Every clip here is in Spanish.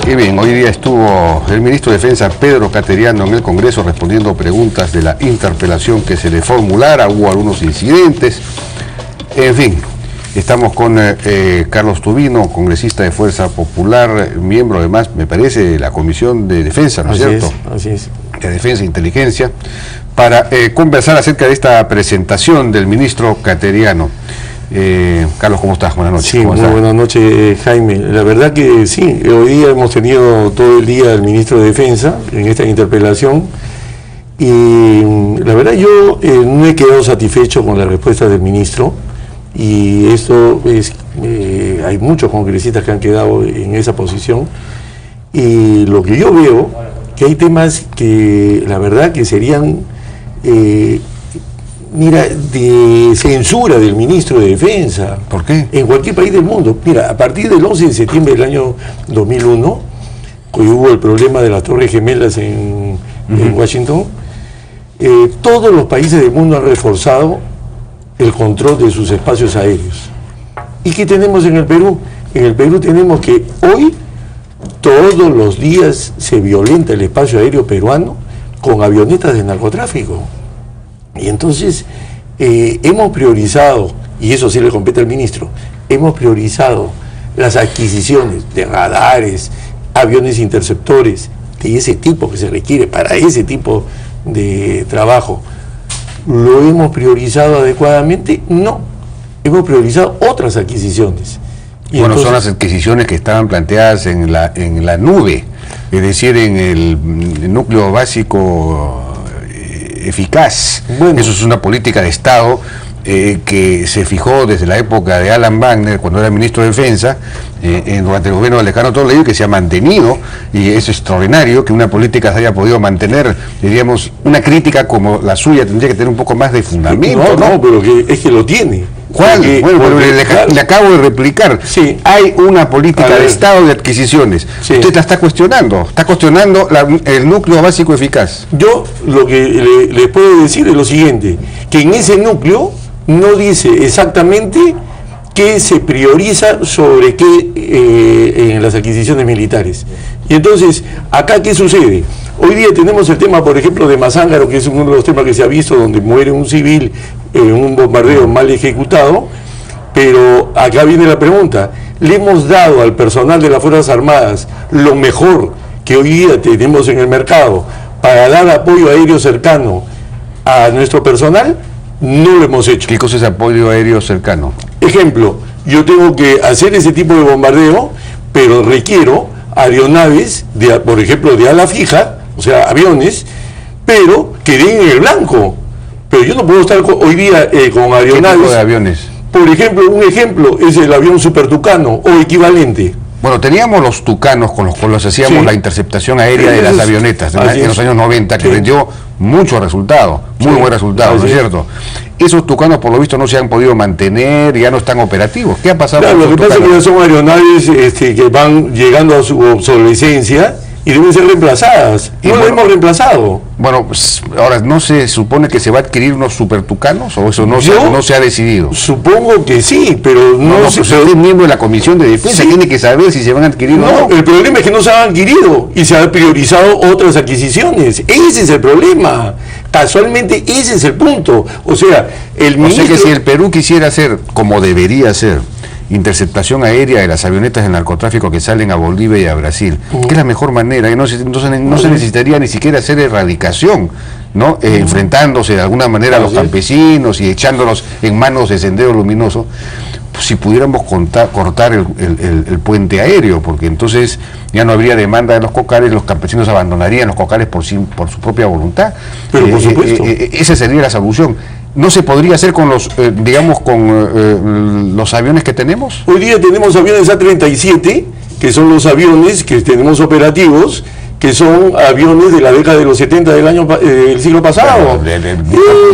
Y bien, hoy día estuvo el ministro de Defensa Pedro Cateriano en el Congreso respondiendo preguntas de la interpelación que se le formulara. Hubo algunos incidentes. En fin, estamos con Carlos Tubino, congresista de Fuerza Popular, miembro además, me parece, de la Comisión de Defensa, ¿no es cierto? Así es. De Defensa e Inteligencia, para conversar acerca de esta presentación del ministro Cateriano. Carlos, ¿cómo estás? Buenas noches. Sí, muy buenas noches, Jaime. La verdad que sí, hoy día hemos tenido todo el día al ministro de Defensa en esta interpelación y la verdad yo no he quedado satisfecho con la respuesta del ministro y esto es, hay muchos congresistas que han quedado en esa posición y lo que yo veo, que hay temas que la verdad que serían... Mira, de censura del ministro de Defensa. ¿Por qué? En cualquier país del mundo. Mira, a partir del 11 de septiembre del año 2001, cuando hubo el problema de las Torres Gemelas en Washington, todos los países del mundo han reforzado el control de sus espacios aéreos. ¿Y qué tenemos en el Perú? En el Perú tenemos que hoy, todos los días, se violenta el espacio aéreo peruano con avionetas de narcotráfico. Y entonces hemos priorizado, y eso sí le compete al ministro, hemos priorizado las adquisiciones de radares, aviones interceptores, de ese tipo que se requiere para ese tipo de trabajo. ¿Lo hemos priorizado adecuadamente? No, hemos priorizado otras adquisiciones. Y bueno, entonces, son las adquisiciones que estaban planteadas en la nube, es decir, en el núcleo básico eficaz. Bueno, eso es una política de Estado que se fijó desde la época de Alan Wagner, cuando era ministro de Defensa, durante el gobierno de Alejandro Toledo, que se ha mantenido, y es extraordinario que una política se haya podido mantener. Diríamos, una crítica como la suya tendría que tener un poco más de fundamento. No, pero es que lo tiene. ¿Cuál? Bueno, le acabo de replicar. Sí. Hay una política de Estado de adquisiciones. Sí. Usted la está cuestionando el núcleo básico eficaz. Yo lo que les puedo decir es lo siguiente, que en ese núcleo no dice exactamente qué se prioriza sobre qué en las adquisiciones militares. Y entonces, acá, ¿qué sucede? Hoy día tenemos el tema, por ejemplo, de Mazángaro, que es uno de los temas que se ha visto, donde muere un civil en un bombardeo mal ejecutado, pero acá viene la pregunta, ¿le hemos dado al personal de las Fuerzas Armadas lo mejor que hoy día tenemos en el mercado para dar apoyo aéreo cercano a nuestro personal? No lo hemos hecho. ¿Qué cosa es apoyo aéreo cercano? Ejemplo, yo tengo que hacer ese tipo de bombardeo, pero requiero aeronaves, por ejemplo, de ala fija, o sea, aviones, pero que den en el blanco. Pero yo no puedo estar hoy día con aeronaves. ¿Qué tipo de aviones? Por ejemplo, un ejemplo es el avión Super Tucano o equivalente. Bueno, teníamos los Tucanos con los cuales hacíamos Sí. la interceptación aérea de las avionetas en los años 90, que Sí. dio mucho resultado, muy buen resultado, ¿no es cierto? Esos Tucanos, por lo visto, no se han podido mantener, ya no están operativos. ¿Qué ha pasado Claro, con lo los que pasa es que ya son aeronaves que van llegando a su obsolescencia y deben ser reemplazadas. Y No lo bueno, hemos reemplazado. Bueno, pues, ahora, ¿no se supone que se va a adquirir unos supertucanos o eso no se ha decidido? Supongo que sí, pero no, Pues usted es miembro de la Comisión de Defensa, Sí. tiene que saber si se van a adquirir o No, no. el problema es que no se han adquirido y se han priorizado otras adquisiciones. Ese es el problema. Casualmente ese es el punto. O sea, el O ministro... sea que si el Perú quisiera hacer, como debería ser, interceptación aérea de las avionetas de narcotráfico que salen a Bolivia y a Brasil, que es la mejor manera, y no se necesitaría ni siquiera hacer erradicación, ¿no? Enfrentándose de alguna manera a los campesinos y echándolos en manos de Sendero Luminoso, pues, si pudiéramos cortar el puente aéreo, porque entonces ya no habría demanda de los cocales, los campesinos abandonarían los cocales por su propia voluntad. Pero por supuesto. Esa sería la solución. ¿No se podría hacer con los, con los aviones que tenemos? Hoy día tenemos aviones A-37, que son los aviones que tenemos operativos, que son aviones de la década de los 70 del siglo pasado.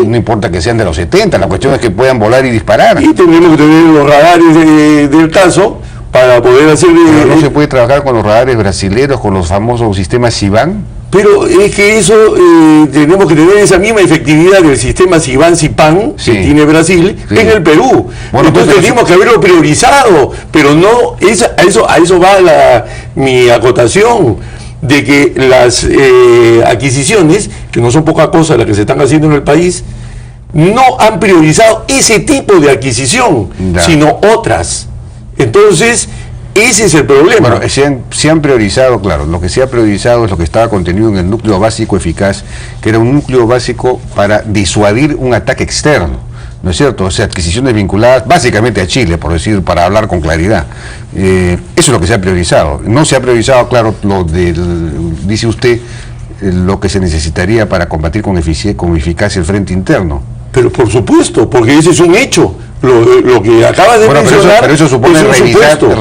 No importa que sean de los 70, la cuestión es que puedan volar y disparar. Y tenemos que tener los radares del caso para poder hacer... Pero no se puede trabajar con los radares brasileños, con los famosos sistemas SIBAN. Pero es que eso tenemos que tener esa misma efectividad del sistema Siban-Sipan que tiene Brasil en el Perú. Bueno, entonces tenemos que haberlo priorizado, pero no a eso va mi acotación de que las adquisiciones, que no son poca cosa las que se están haciendo en el país, no han priorizado ese tipo de adquisición, sino otras. Entonces, ese es el problema. Bueno, se han priorizado, claro, lo que se ha priorizado es lo que estaba contenido en el núcleo básico eficaz, que era un núcleo básico para disuadir un ataque externo, ¿no es cierto? O sea, adquisiciones vinculadas básicamente a Chile, por decir, para hablar con claridad. Eso es lo que se ha priorizado. No se ha priorizado, claro, dice usted, lo que se necesitaría para combatir con eficacia el frente interno. Pero por supuesto, porque ese es un hecho. Lo que acaba de mencionar, pero eso supone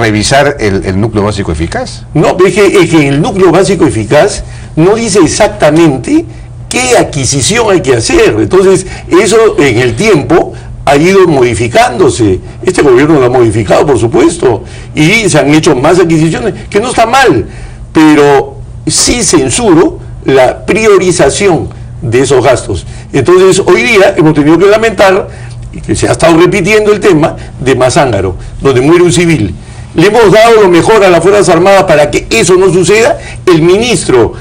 revisar el núcleo básico eficaz. No, es que el núcleo básico eficaz no dice exactamente qué adquisición hay que hacer. Entonces, eso en el tiempo ha ido modificándose. Este gobierno lo ha modificado, por supuesto, y se han hecho más adquisiciones, que no está mal, pero sí censuro la priorización de esos gastos. Entonces, hoy día hemos tenido que lamentar que se ha estado repitiendo el tema de Mazángaro, donde muere un civil. Le hemos dado lo mejor a las Fuerzas Armadas para que eso no suceda. El ministro,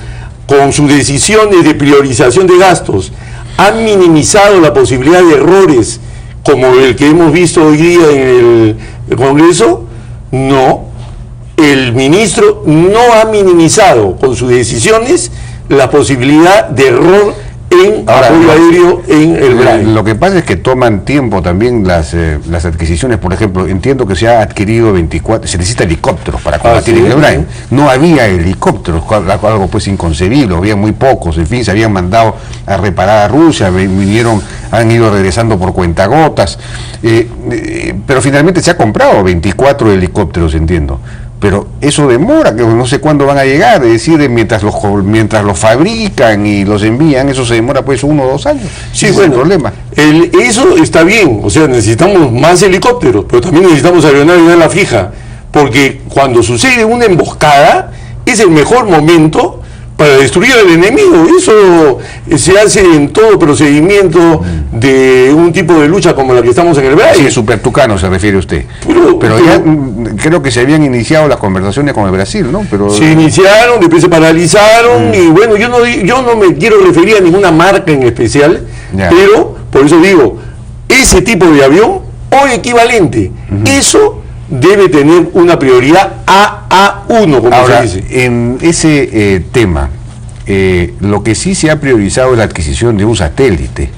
con sus decisiones de priorización de gastos, ha minimizado la posibilidad de errores como el que hemos visto hoy día en el Congreso. No, el ministro no ha minimizado con sus decisiones la posibilidad de error en apoyo aéreo en el Brain. Lo que pasa es que toman tiempo también las adquisiciones. Por ejemplo, entiendo que se ha adquirido 24, se necesita helicópteros para combatir en el Brain. No había helicópteros, algo pues inconcebible, había muy pocos, en fin, se habían mandado a reparar a Rusia, han ido regresando por cuentagotas, pero finalmente se ha comprado 24 helicópteros, entiendo. Pero eso demora, que no sé cuándo van a llegar, es decir, mientras los fabrican y los envían, eso se demora pues 1 o 2 años. Sí, bueno, el problema. Eso está bien, o sea, necesitamos más helicópteros, pero también necesitamos aeronaves de ala fija, porque cuando sucede una emboscada, es el mejor momento para destruir al enemigo. Eso se hace en todo procedimiento de un tipo de lucha como la que estamos en el Braille. Sí, supertucano se refiere usted. Pero ya creo que se habían iniciado las conversaciones con el Brasil, ¿no? Pero se iniciaron, después se paralizaron, y bueno, yo no me quiero referir a ninguna marca en especial, pero por eso digo, ese tipo de avión o equivalente, eso debe tener una prioridad AA1, como ahora, se dice. En ese tema, lo que sí se ha priorizado es la adquisición de un satélite,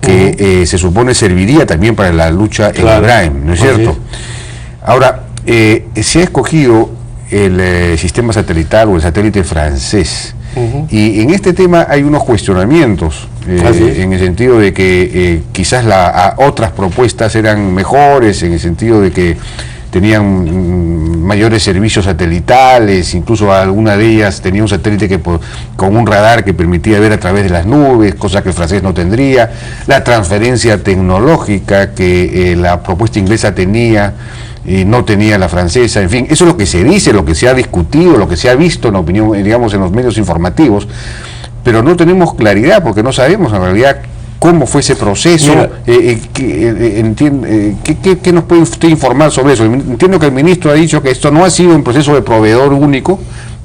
que se supone serviría también para la lucha en el Brain, ¿no es cierto? Ahora, se ha escogido el sistema satelital o el satélite francés, y en este tema hay unos cuestionamientos, en el sentido de que quizás otras propuestas eran mejores, en el sentido de que tenían mayores servicios satelitales, incluso alguna de ellas tenía un satélite con un radar que permitía ver a través de las nubes, cosa que el francés no tendría, la transferencia tecnológica que la propuesta inglesa tenía, no tenía la francesa, en fin, eso es lo que se dice, lo que se ha discutido, lo que se ha visto en opinión, digamos, en los medios informativos, pero no tenemos claridad porque no sabemos en realidad cómo fue ese proceso. ¿Qué nos puede usted informar sobre eso? Entiendo que el ministro ha dicho que esto no ha sido un proceso de proveedor único,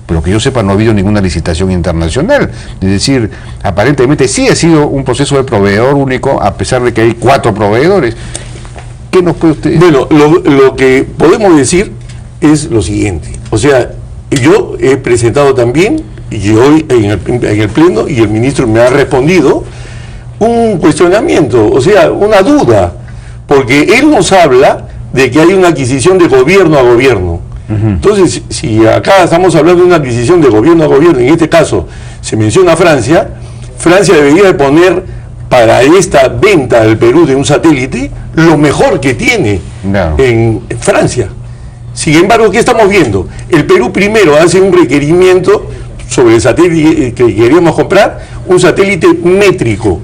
pero que yo sepa no ha habido ninguna licitación internacional. Es decir, aparentemente sí ha sido un proceso de proveedor único, a pesar de que hay 4 proveedores. ¿Qué nos puede usted decir? Bueno, lo que podemos decir es lo siguiente. O sea, yo he presentado también, y hoy en el Pleno, y el ministro me ha respondido, un cuestionamiento, o sea, una duda, porque él nos habla de que hay una adquisición de gobierno a gobierno. Entonces, si acá estamos hablando de una adquisición de gobierno a gobierno, en este caso se menciona Francia, Francia debería de poner para esta venta al Perú de un satélite lo mejor que tiene en Francia. Sin embargo, ¿qué estamos viendo? El Perú primero hace un requerimiento sobre el satélite que queríamos comprar, un satélite métrico.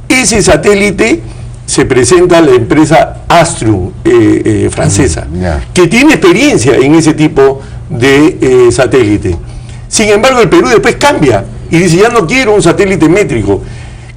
Ese satélite se presenta a la empresa Astrium francesa, que tiene experiencia en ese tipo de satélite. Sin embargo, el Perú después cambia y dice, ya no quiero un satélite métrico,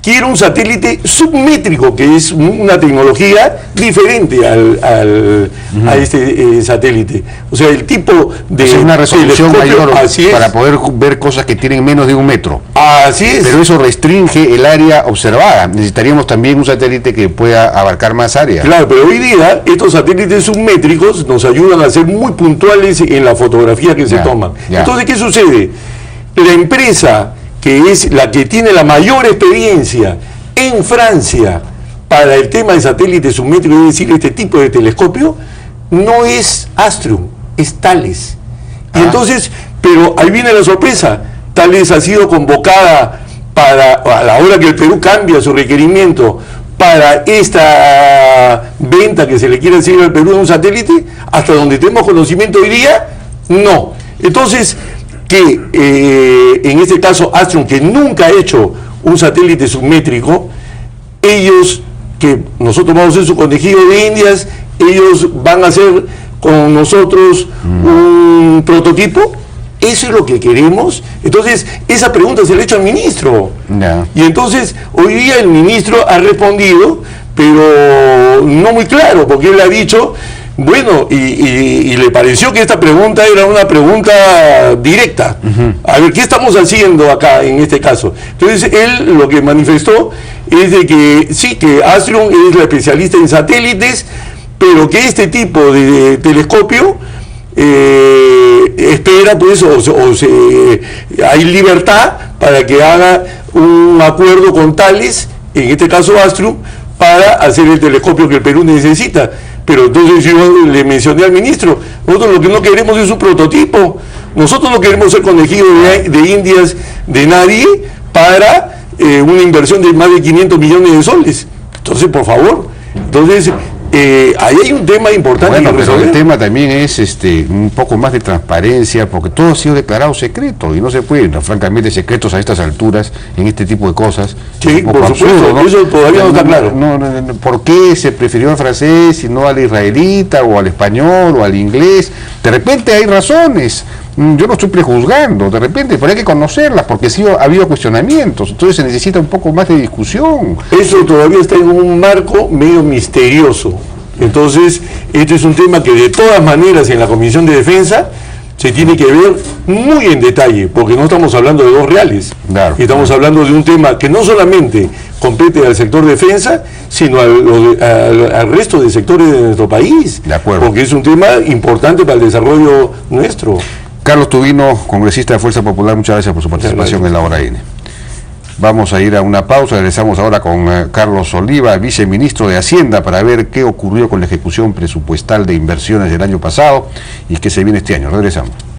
quiero un satélite submétrico, que es una tecnología diferente a este satélite. O sea, el tipo de... Es una resolución mayor para poder ver cosas que tienen menos de 1 metro. Así es. Pero eso restringe el área observada. Necesitaríamos también un satélite que pueda abarcar más área. Claro, pero hoy día estos satélites submétricos nos ayudan a ser muy puntuales en la fotografía que se toman. Entonces, ¿qué sucede? La empresa que es la que tiene la mayor experiencia en Francia para el tema de satélite submétrico, es decir, este tipo de telescopio, no es Astrium, es Thales. Y entonces, pero ahí viene la sorpresa, Thales ha sido convocada para, a la hora que el Perú cambia su requerimiento para esta venta que se le quiere hacer al Perú de un satélite, hasta donde tenemos conocimiento hoy día, no. Entonces, que en este caso Astrium, que nunca ha hecho un satélite submétrico, ellos, que nosotros vamos a hacer su conejillo de Indias, ellos van a hacer con nosotros un prototipo. Eso es lo que queremos. Entonces, esa pregunta se le ha hecho al ministro. Y entonces, hoy día el ministro ha respondido, pero no muy claro, porque él ha dicho, bueno, y le pareció que esta pregunta era una pregunta directa. A ver, ¿qué estamos haciendo acá en este caso? Entonces, él lo que manifestó es de que sí, que Astrium es la especialista en satélites, pero que este tipo de telescopio espera, pues, hay libertad para que haga un acuerdo con Thales, en este caso Astrium, para hacer el telescopio que el Perú necesita. Pero entonces yo le mencioné al ministro, nosotros lo que no queremos es un prototipo, nosotros no queremos ser conejillo de Indias de nadie para una inversión de más de 500 millones de soles. Entonces, por favor, entonces ahí hay un tema importante. Bueno, pero el tema también es un poco más de transparencia, porque todo ha sido declarado secreto y no se puede, francamente, secretos a estas alturas en este tipo de cosas. Sí, por supuesto, ¿no? Eso todavía no está claro. ¿Por qué se prefirió al francés y no al israelita o al español o al inglés? De repente hay razones. Yo no estoy prejuzgando, de repente, pero hay que conocerlas, porque sí ha habido cuestionamientos, entonces se necesita un poco más de discusión. Eso todavía está en un marco medio misterioso. Entonces, este es un tema que de todas maneras en la Comisión de Defensa se tiene que ver muy en detalle, porque no estamos hablando de 2 reales. Claro. Estamos hablando de un tema que no solamente compete al sector defensa, sino al resto de sectores de nuestro país. De acuerdo. Porque es un tema importante para el desarrollo nuestro. Carlos Tubino, congresista de Fuerza Popular, muchas gracias por su participación en La Hora N. Vamos a ir a una pausa, regresamos ahora con Carlos Oliva, viceministro de Hacienda, para ver qué ocurrió con la ejecución presupuestal de inversiones del año pasado y qué se viene este año. Regresamos.